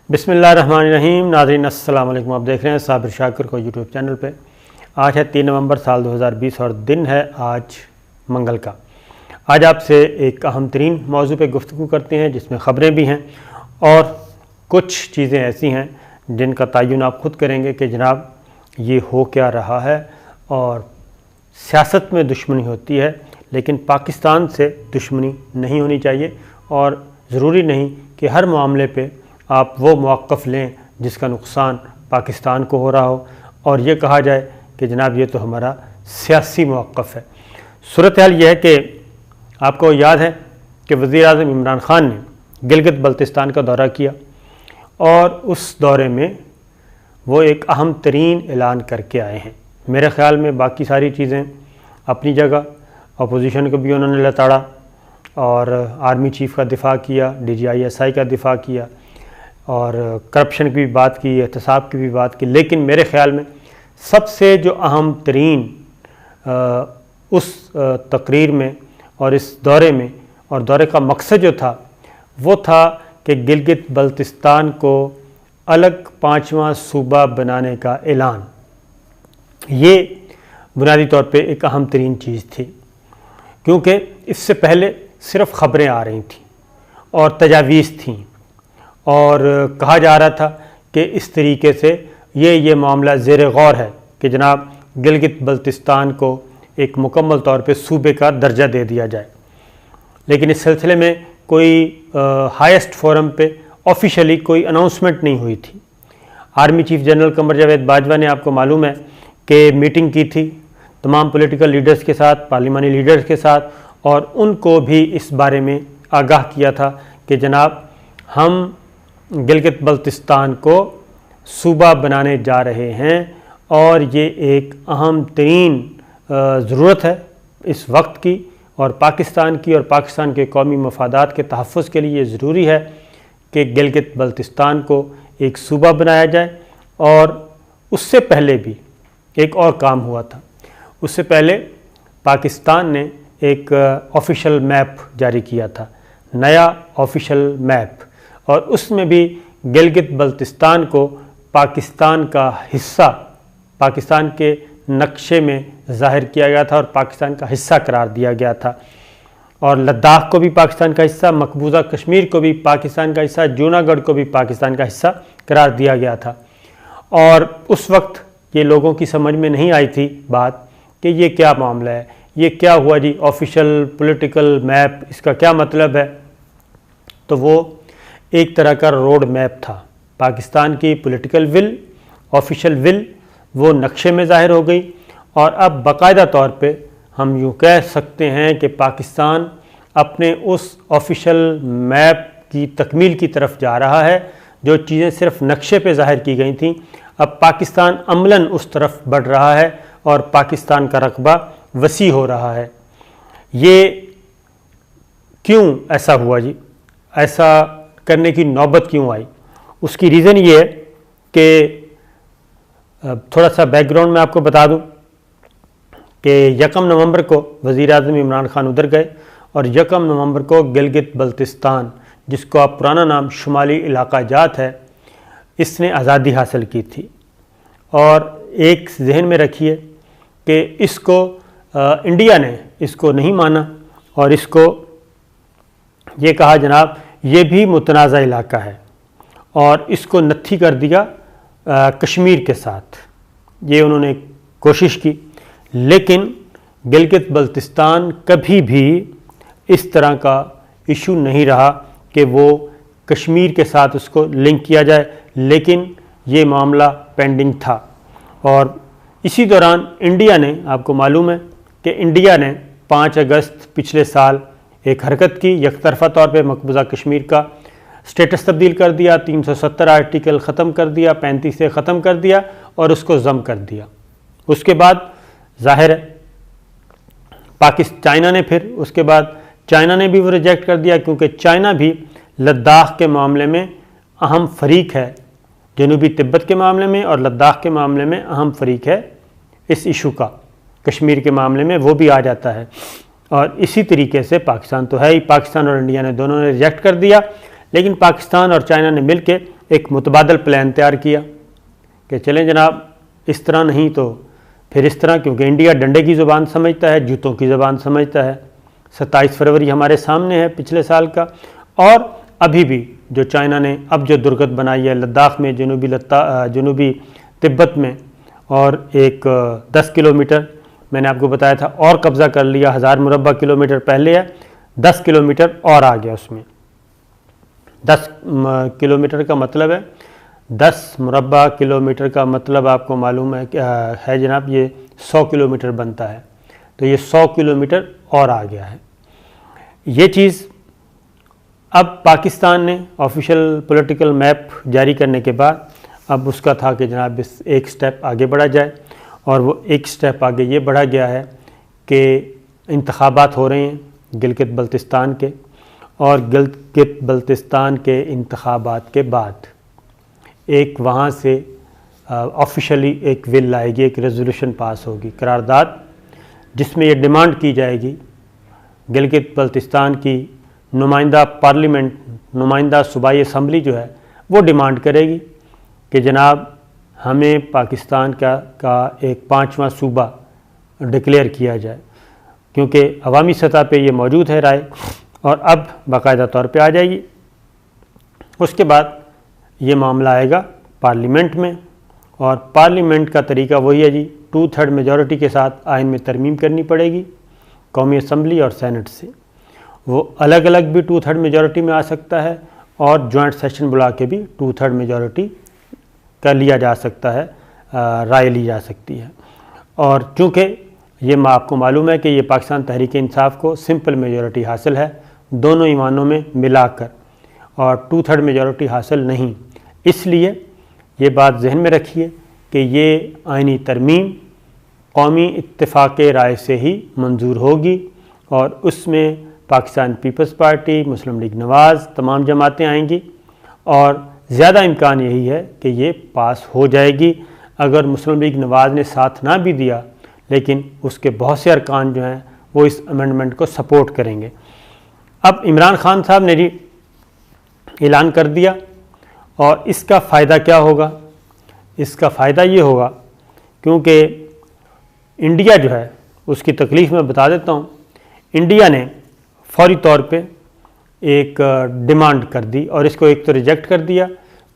بسم اللہ الرحمن الرحیم. ناظرین السلام علیکم. آپ دیکھ رہے ہیں صابر شاکر کو یوٹیوب چینل پہ. آج ہے 3 نومبر سال 2020 اور دن ہے آج منگل کا. آج آپ سے ایک اہم ترین موضوع پہ گفتگو کرتے ہیں جس میں خبریں بھی ہیں اور کچھ چیزیں ایسی ہیں جن کا تعین آپ خود کریں گے کہ جناب یہ ہو کیا رہا ہے. اور سیاست میں دشمنی ہوتی ہے لیکن پاکستان سے دشمنی نہیں ہونی چاہیے اور ضروری نہیں کہ ہر معاملے پہ آپ وہ موقف لیں جس کا نقصان پاکستان کو ہو رہا ہو اور یہ کہا جائے کہ جناب یہ تو ہمارا سیاسی موقف ہے. صورتحال یہ ہے کہ آپ کو یاد ہے کہ وزیر اعظم عمران خان نے گلگت بلتستان کا دورہ کیا اور اس دورے میں وہ ایک اہم ترین اعلان کر کے آئے ہیں. میرے خیال میں باقی ساری چیزیں اپنی جگہ، اپوزیشن کو بھی انہوں نے لتاڑا اور آرمی چیف کا دفاع کیا، DGI/SI کا دفاع کیا اور کرپشن کی بھی بات کی، احتساب کی بھی بات کی. لیکن میرے خیال میں سب سے جو اہم ترین اس تقریر میں اور اس دورے میں اور دورے کا مقصد جو تھا وہ تھا کہ گلگت بلتستان کو الگ 5واں صوبہ بنانے کا اعلان. یہ بنیادی طور پہ ایک اہم ترین چیز تھی کیونکہ اس سے پہلے صرف خبریں آ رہی تھیں اور تجاویز تھیں اور کہا جا رہا تھا کہ اس طریقے سے یہ معاملہ زیر غور ہے کہ جناب گلگت بلتستان کو ایک مکمل طور پہ صوبے کا درجہ دے دیا جائے. لیکن اس سلسلے میں کوئی ہائیسٹ فورم پہ آفیشلی کوئی اناؤنسمنٹ نہیں ہوئی تھی. Army chief general Qamar Javed Bajwa نے آپ کو معلوم ہے کہ میٹنگ کی تھی تمام پولیٹیکل لیڈرز کے ساتھ، پارلیمانی لیڈرز کے ساتھ، اور ان کو بھی اس بارے میں آگاہ کیا تھا کہ جناب ہم گلگت بلتستان کو صوبہ بنانے جا رہے ہیں اور یہ ایک اہم ترین ضرورت ہے اس وقت کی اور پاکستان کی، اور پاکستان کے قومی مفادات کے تحفظ کے لیے یہ ضروری ہے کہ گلگت بلتستان کو ایک صوبہ بنایا جائے. اور اس سے پہلے بھی ایک اور کام ہوا تھا. اس سے پہلے پاکستان نے ایک آفیشل میپ جاری کیا تھا، نیا آفیشل میپ، اور اس میں بھی گلگت بلتستان کو پاکستان کا حصہ، پاکستان کے نقشے میں ظاہر کیا گیا تھا اور پاکستان کا حصہ قرار دیا گیا تھا. اور لداخ کو بھی پاکستان کا حصہ، مقبوضہ کشمیر کو بھی پاکستان کا حصہ، جوناگڑھ کو بھی پاکستان کا حصہ قرار دیا گیا تھا. اور اس وقت یہ لوگوں کی سمجھ میں نہیں آئی تھی بات کہ یہ کیا معاملہ ہے، یہ کیا ہوا جی آفیشل پولیٹیکل میپ، اس کا کیا مطلب ہے. تو وہ ایک طرح کا روڈ میپ تھا. پاکستان کی پولیٹیکل ول، آفیشل ول، وہ نقشے میں ظاہر ہو گئی اور اب باقاعدہ طور پہ ہم یوں کہہ سکتے ہیں کہ پاکستان اپنے اس آفیشل میپ کی تکمیل کی طرف جا رہا ہے. جو چیزیں صرف نقشے پہ ظاہر کی گئی تھیں اب پاکستان عملاً اس طرف بڑھ رہا ہے اور پاکستان کا رقبہ وسیع ہو رہا ہے. یہ کیوں ایسا ہوا جی؟ ایسا کرنے کی نوبت کیوں آئی؟ اس کی ریزن یہ ہے کہ تھوڑا سا بیک گراؤنڈ میں آپ کو بتا دوں کہ 1 نومبر کو وزیر اعظم عمران خان ادھر گئے اور 1 نومبر کو گلگت بلتستان، جس کو آپ پرانا نام شمالی علاقہ جات ہے، اس نے آزادی حاصل کی تھی. اور ایک ذہن میں رکھیے کہ اس کو انڈیا نے اس کو نہیں مانا اور اس کو یہ کہا جناب یہ بھی متنازع علاقہ ہے اور اس کو نتھی کر دیا کشمیر کے ساتھ. یہ انہوں نے کوشش کی لیکن گلگت بلتستان کبھی بھی اس طرح کا ایشو نہیں رہا کہ وہ کشمیر کے ساتھ اس کو لنک کیا جائے. لیکن یہ معاملہ پینڈنگ تھا اور اسی دوران انڈیا نے، آپ کو معلوم ہے کہ انڈیا نے 5 اگست پچھلے سال ایک حرکت کی، یک طرفہ طور پہ مقبوضہ کشمیر کا سٹیٹس تبدیل کر دیا، 370 آرٹیکل ختم کر دیا، 35 سے ختم کر دیا اور اس کو ضم کر دیا. اس کے بعد ظاہر ہے چائنا نے پھر اس کے بعد چائنا نے بھی وہ ریجیکٹ کر دیا کیونکہ چائنا بھی لداخ کے معاملے میں اہم فریق ہے، جنوبی تبت کے معاملے میں اور لداخ کے معاملے میں اہم فریق ہے اس ایشو کا. کشمیر کے معاملے میں وہ بھی آ جاتا ہے. اور اسی طریقے سے پاکستان تو ہے ہی، پاکستان اور انڈیا نے دونوں نے ریجیکٹ کر دیا، لیکن پاکستان اور چائنا نے مل کے ایک متبادل پلان تیار کیا کہ چلیں جناب اس طرح نہیں تو پھر اس طرح، کیونکہ انڈیا ڈنڈے کی زبان سمجھتا ہے، جوتوں کی زبان سمجھتا ہے۔ 27 فروری ہمارے سامنے ہے پچھلے سال کا، اور ابھی بھی جو چائنا نے اب جو درگت بنائی ہے لداخ میں، جنوبی تبت میں، اور ایک 10 کلومیٹر میں نے آپ کو بتایا تھا اور قبضہ کر لیا، 1000 مربع کلومیٹر پہلے ہے، 10 کلومیٹر اور آ گیا اس میں۔ 10 کلومیٹر کا مطلب ہے 10 مربع کلومیٹر کا مطلب آپ کو معلوم ہے جناب، یہ 100 کلومیٹر بنتا ہے، تو یہ 100 کلومیٹر اور آ گیا ہے۔ یہ چیز اب پاکستان نے آفیشیل پولیٹیکل میپ جاری کرنے کے بعد اب اس کا تھا کہ جناب اس ایک سٹیپ آگے بڑھا جائے، اور وہ ایک سٹیپ آگے یہ بڑھا گیا ہے کہ انتخابات ہو رہے ہیں گلگت بلتستان کے، اور گلگت بلتستان کے انتخابات کے بعد ایک وہاں سے آفیشیلی ایک ول آئے گی، ایک ریزولوشن پاس ہوگی، قرارداد، جس میں یہ ڈیمانڈ کی جائے گی، گلگت بلتستان کی نمائندہ پارلیمنٹ، نمائندہ صوبائی اسمبلی جو ہے وہ ڈیمانڈ کرے گی کہ جناب ہمیں پاکستان کا ایک 5واں صوبہ ڈکلیئر کیا جائے، کیونکہ عوامی سطح پہ یہ موجود ہے رائے، اور اب باقاعدہ طور پہ آ جائے گی۔ اس کے بعد یہ معاملہ آئے گا پارلیمنٹ میں، اور پارلیمنٹ کا طریقہ وہی ہے جی، 2/3 میجورٹی کے ساتھ آئین میں ترمیم کرنی پڑے گی قومی اسمبلی اور سینٹ سے۔ وہ الگ الگ بھی 2/3 میجورٹی میں آ سکتا ہے، اور جوائنٹ سیشن بلا کے بھی 2/3 میجورٹی کا لیا جا سکتا ہے، رائے لی جا سکتی ہے۔ اور چونکہ یہ آپ کو معلوم ہے کہ یہ پاکستان تحریک انصاف کو سمپل میجورٹی حاصل ہے دونوں ایوانوں میں ملا کر، اور 2/3 میجورٹی حاصل نہیں، اس لیے یہ بات ذہن میں رکھیے کہ یہ آئینی ترمیم قومی اتفاق رائے سے ہی منظور ہوگی، اور اس میں پاکستان پیپلز پارٹی، مسلم لیگ نواز، تمام جماعتیں آئیں گی، اور زیادہ امکان یہی ہے کہ یہ پاس ہو جائے گی۔ اگر مسلم لیگ نواز نے ساتھ نہ بھی دیا، لیکن اس کے بہت سے ارکان جو ہیں وہ اس امینڈمنٹ کو سپورٹ کریں گے۔ اب عمران خان صاحب نے اعلان کر دیا، اور اس کا فائدہ کیا ہوگا؟ اس کا فائدہ یہ ہوگا، کیونکہ انڈیا جو ہے اس کی تکلیف میں بتا دیتا ہوں، انڈیا نے فوری طور پہ ایک ڈیمانڈ کر دی، اور اس کو ایک تو ریجیکٹ کر دیا،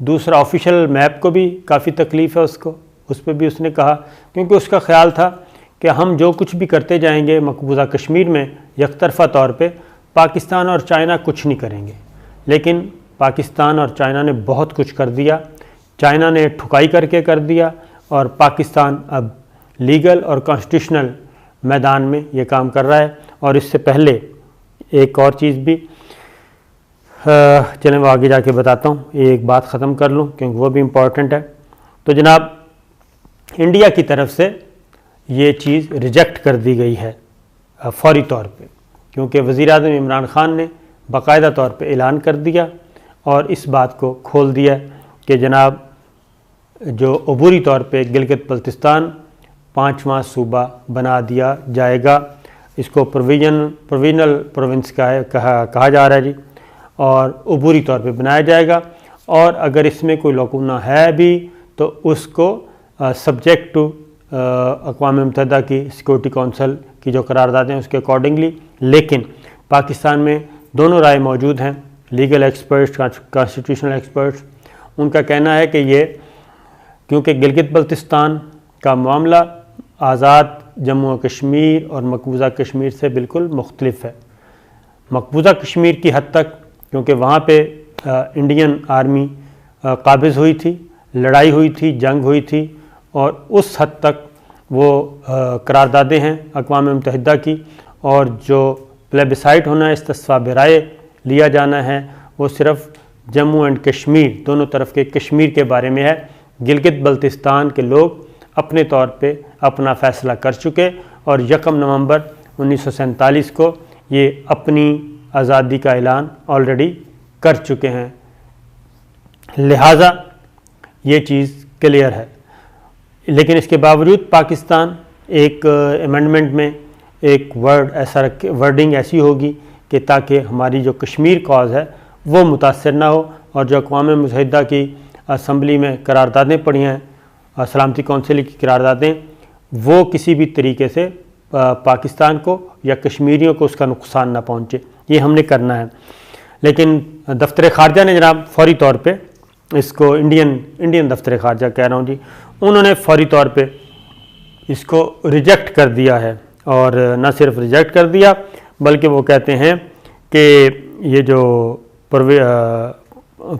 دوسرا آفیشیل میپ کو بھی کافی تکلیف ہے اس پہ بھی اس نے کہا، کیونکہ اس کا خیال تھا کہ ہم جو کچھ بھی کرتے جائیں گے مقبوضہ کشمیر میں یک طرفہ طور پہ، پاکستان اور چائنا کچھ نہیں کریں گے، لیکن پاکستان اور چائنا نے بہت کچھ کر دیا، چائنا نے ٹھکائی کر کے کر دیا، اور پاکستان اب لیگل اور کانسٹیٹیوشنل میدان میں یہ کام کر رہا ہے۔ اور اس سے پہلے ایک اور چیز بھی، چلیں وہ آگے جا کے بتاتا ہوں، ایک بات ختم کر لوں کیونکہ وہ بھی امپورٹنٹ ہے۔ تو جناب انڈیا کی طرف سے یہ چیز ریجیکٹ کر دی گئی ہے فوری طور پہ، کیونکہ وزیر اعظم عمران خان نے باقاعدہ طور پہ اعلان کر دیا اور اس بات کو کھول دیا کہ جناب جو عبوری طور پہ گلگت بلتستان 5واں صوبہ بنا دیا جائے گا، اس کو پرووینل پروونس کہا جا رہا ہے جی، اور عبوری طور پہ بنایا جائے گا، اور اگر اس میں کوئی لکونہ ہے بھی تو اس کو سبجیکٹ ٹو اقوام متحدہ کی سیکورٹی کونسل کی جو قراردادیں ہیں اس کے اکارڈنگلی، لیکن پاکستان میں دونوں رائے موجود ہیں، لیگل ایکسپرٹس، کانسٹیٹیوشنل ایکسپرٹس، ان کا کہنا ہے کہ یہ کیونکہ گلگت بلتستان کا معاملہ آزاد جموں و کشمیر اور مقبوضہ کشمیر سے بالکل مختلف ہے۔ مقبوضہ کشمیر کی حد تک کیونکہ وہاں پہ انڈین آرمی قابض ہوئی تھی، لڑائی ہوئی تھی، جنگ ہوئی تھی، اور اس حد تک وہ قراردادیں ہیں اقوام متحدہ کی، اور جو پلیبسائٹ ہونا ہے، استصواب رائے لیا جانا ہے، وہ صرف جموں اینڈ کشمیر، دونوں طرف کے کشمیر کے بارے میں ہے۔ گلگت بلتستان کے لوگ اپنے طور پہ اپنا فیصلہ کر چکے، اور 1 نومبر 1947 کو یہ اپنی آزادی کا اعلان آلریڈی کر چکے ہیں، لہٰذا یہ چیز کلیئر ہے۔ لیکن اس کے باوجود پاکستان ایک امینڈمنٹ میں ایک ورڈنگ ایسی ہوگی کہ تاکہ ہماری جو کشمیر کاز ہے وہ متاثر نہ ہو، اور جو اقوام متحدہ کی اسمبلی میں قراردادیں پڑھی ہیں، سلامتی کونسل کی قراردادیں، وہ کسی بھی طریقے سے پاکستان کو یا کشمیریوں کو اس کا نقصان نہ پہنچے، یہ ہم نے کرنا ہے۔ لیکن دفتر خارجہ نے جناب فوری طور پہ اس کو انڈین دفتر خارجہ کہہ رہا ہوں جی، انہوں نے فوری طور پہ اس کو ریجیکٹ کر دیا ہے، اور نہ صرف ریجیکٹ کر دیا بلکہ وہ کہتے ہیں کہ یہ جو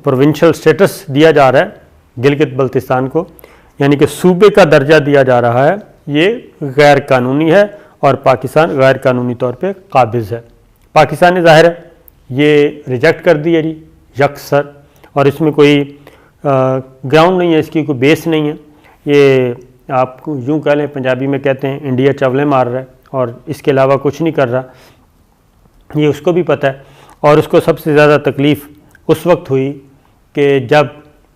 پروونشل سٹیٹس دیا جا رہا ہے گلگت بلتستان کو، یعنی کہ صوبے کا درجہ دیا جا رہا ہے، یہ غیر قانونی ہے اور پاکستان غیر قانونی طور پہ قابض ہے۔ پاکستان نے ظاہر ہے یہ ریجیکٹ کر دیا جی یکسر، اور اس میں کوئی گراؤنڈ نہیں ہے، اس کی کوئی بیس نہیں ہے۔ یہ آپ یوں کہہ لیں، پنجابی میں کہتے ہیں انڈیا چولے مار رہا ہے اور اس کے علاوہ کچھ نہیں کر رہا، یہ اس کو بھی پتہ ہے۔ اور اس کو سب سے زیادہ تکلیف اس وقت ہوئی کہ جب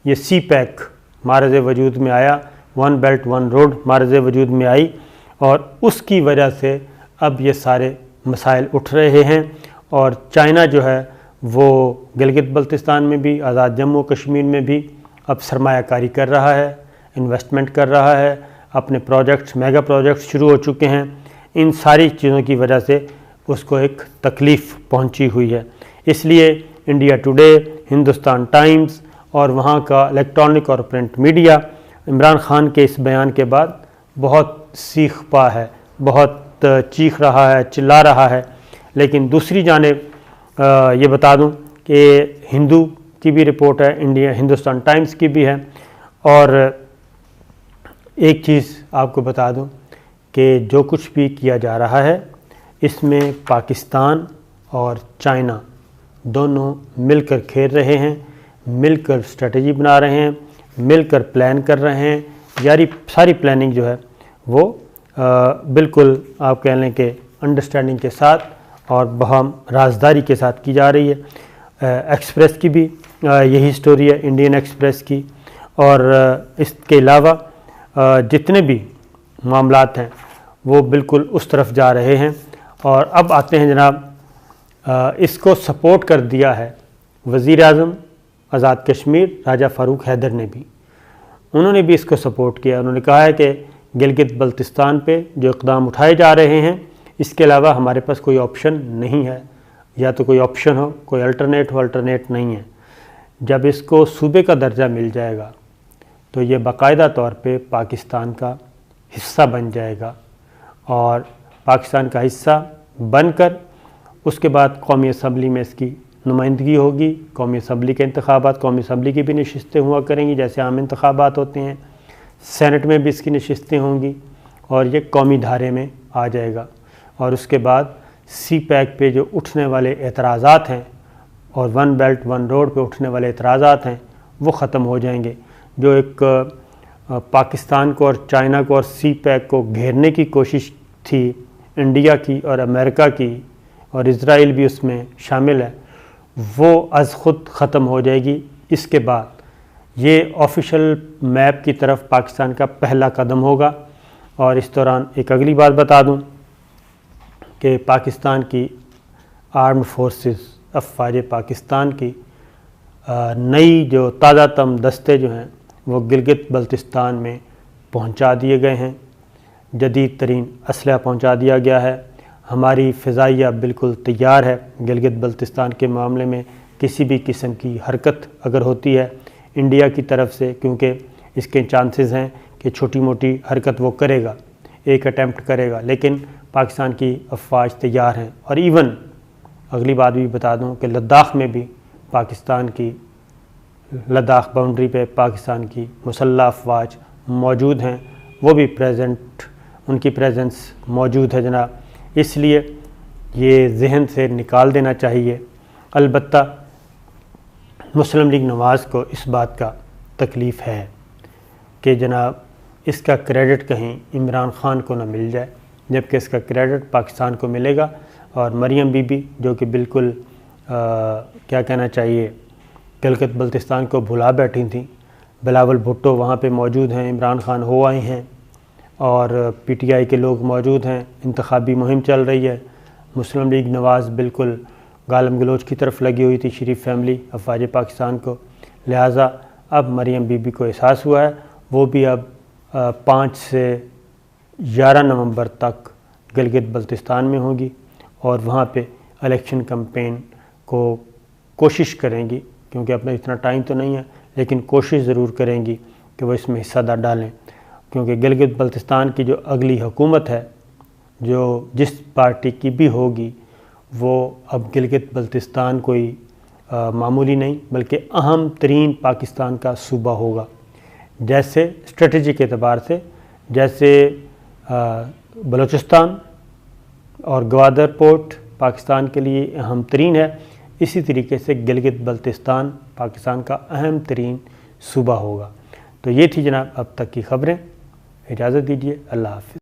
یہ سی پیک معرض وجود میں آیا، ون بیلٹ ون روڈ معرض وجود میں آئی، اور اس کی وجہ سے اب یہ سارے مسائل اٹھ رہے ہیں، اور چائنا جو ہے وہ گلگت بلتستان میں بھی، آزاد جموں کشمیر میں بھی اب سرمایہ کاری کر رہا ہے، انویسٹمنٹ کر رہا ہے، اپنے پروجیکٹس میگا پروجیکٹس شروع ہو چکے ہیں۔ ان ساری چیزوں کی وجہ سے اس کو ایک تکلیف پہنچی ہوئی ہے، اس لیے انڈیا ٹوڈے، ہندوستان ٹائمز اور وہاں کا الیکٹرانک اور پرنٹ میڈیا عمران خان کے اس بیان کے بعد بہت سیخ پا ہے، بہت چیخ رہا ہے، چلا رہا ہے۔ لیکن دوسری جانب یہ بتا دوں کہ ہندو کی بھی رپورٹ ہے، ہندوستان ٹائمز کی بھی ہے، اور ایک چیز آپ کو بتا دوں کہ جو کچھ بھی کیا جا رہا ہے اس میں پاکستان اور چائنا دونوں مل کر کھیل رہے ہیں، مل کر اسٹریٹجی بنا رہے ہیں، مل کر پلان کر رہے ہیں۔ ساری پلاننگ جو ہے وہ بالکل آپ کہہ لیں کہ انڈرسٹینڈنگ کے ساتھ اور بہم رازداری کے ساتھ کی جا رہی ہے۔ ایکسپریس کی بھی یہی سٹوری ہے، انڈین ایکسپریس کی، اور اس کے علاوہ جتنے بھی معاملات ہیں وہ بالکل اس طرف جا رہے ہیں۔ اور اب آتے ہیں جناب، اس کو سپورٹ کر دیا ہے وزیر اعظم آزاد کشمیر راجہ فاروق حیدر نے بھی، انہوں نے بھی اس کو سپورٹ کیا۔ انہوں نے کہا ہے کہ گلگت بلتستان پہ جو اقدام اٹھائے جا رہے ہیں اس کے علاوہ ہمارے پاس کوئی آپشن نہیں ہے، یا تو کوئی آپشن ہو، کوئی الٹرنیٹ ہو، الٹرنیٹ نہیں ہے۔ جب اس کو صوبے کا درجہ مل جائے گا تو یہ باقاعدہ طور پہ پاکستان کا حصہ بن جائے گا، اور پاکستان کا حصہ بن کر اس کے بعد قومی اسمبلی میں اس کی نمائندگی ہوگی، قومی اسمبلی کے انتخابات، قومی اسمبلی کی بھی نشستیں ہوا کریں گی جیسے عام انتخابات ہوتے ہیں، سینٹ میں بھی اس کی نشستیں ہوں گی، اور یہ قومی دھارے میں آ جائے گا۔ اور اس کے بعد سی پیک پہ جو اٹھنے والے اعتراضات ہیں اور ون بیلٹ ون روڈ پہ اٹھنے والے اعتراضات ہیں وہ ختم ہو جائیں گے۔ جو ایک پاکستان کو اور چائنا کو اور سی پیک کو گھیرنے کی کوشش تھی انڈیا کی اور امریکہ کی، اور اسرائیل بھی اس میں شامل ہے، وہ از خود ختم ہو جائے گی۔ اس کے بعد یہ آفیشل میپ کی طرف پاکستان کا پہلا قدم ہوگا۔ اور اس دوران ایک اگلی بات بتا دوں کہ پاکستان کی آرمڈ فورسز، افواج پاکستان کی نئی جو تازہ تم دستے جو ہیں وہ گلگت بلتستان میں پہنچا دیے گئے ہیں، جدید ترین اسلحہ پہنچا دیا گیا ہے۔ ہماری فضائیہ بالکل تیار ہے گلگت بلتستان کے معاملے میں کسی بھی قسم کی حرکت اگر ہوتی ہے انڈیا کی طرف سے، کیونکہ اس کے چانسز ہیں کہ چھوٹی موٹی حرکت وہ کرے گا، ایک اٹیمپٹ کرے گا، لیکن پاکستان کی افواج تیار ہیں۔ اور ایون اگلی بات بھی بتا دوں کہ لداخ میں بھی پاکستان کی، لداخ باؤنڈری پہ پاکستان کی مسلح افواج موجود ہیں، وہ بھی ان کی پریزنس موجود ہے جناب۔ اس لیے یہ ذہن سے نکال دینا چاہیے۔ البتہ مسلم لیگ نواز کو اس بات کا تکلیف ہے کہ جناب اس کا کریڈٹ کہیں عمران خان کو نہ مل جائے، جبکہ اس کا کریڈٹ پاکستان کو ملے گا۔ اور مریم بی بی جو کہ بالکل کیا کہنا چاہیے گلگت بلتستان کو بھلا بیٹھی تھیں، بلاول بھٹو وہاں پہ موجود ہیں، عمران خان ہو آئے ہیں، اور پی ٹی آئی کے لوگ موجود ہیں، انتخابی مہم چل رہی ہے۔ مسلم لیگ نواز بالکل گالم گلوچ کی طرف لگی ہوئی تھی شریف فیملی افواج پاکستان کو، لہٰذا اب مریم بی بی کو احساس ہوا ہے، وہ بھی اب 5 سے 11 نومبر تک گلگت بلتستان میں ہوں گی اور وہاں پہ الیکشن کمپین کو کوشش کریں گی، کیونکہ اپنا اتنا ٹائم تو نہیں ہے لیکن کوشش ضرور کریں گی کہ وہ اس میں حصہ ڈالیں، کیونکہ گلگت بلتستان کی جو اگلی حکومت ہے جو جس پارٹی کی بھی ہوگی وہ اب گلگت بلتستان کوئی معمولی نہیں بلکہ اہم ترین پاکستان کا صوبہ ہوگا، جیسے اسٹریٹجک اعتبار سے جیسے بلوچستان اور گوادر پورٹ پاکستان کے لیے اہم ترین ہے، اسی طریقے سے گلگت بلتستان پاکستان کا اہم ترین صوبہ ہوگا۔ تو یہ تھی جناب اب تک کی خبریں، اجازت دیجیے، اللہ حافظ۔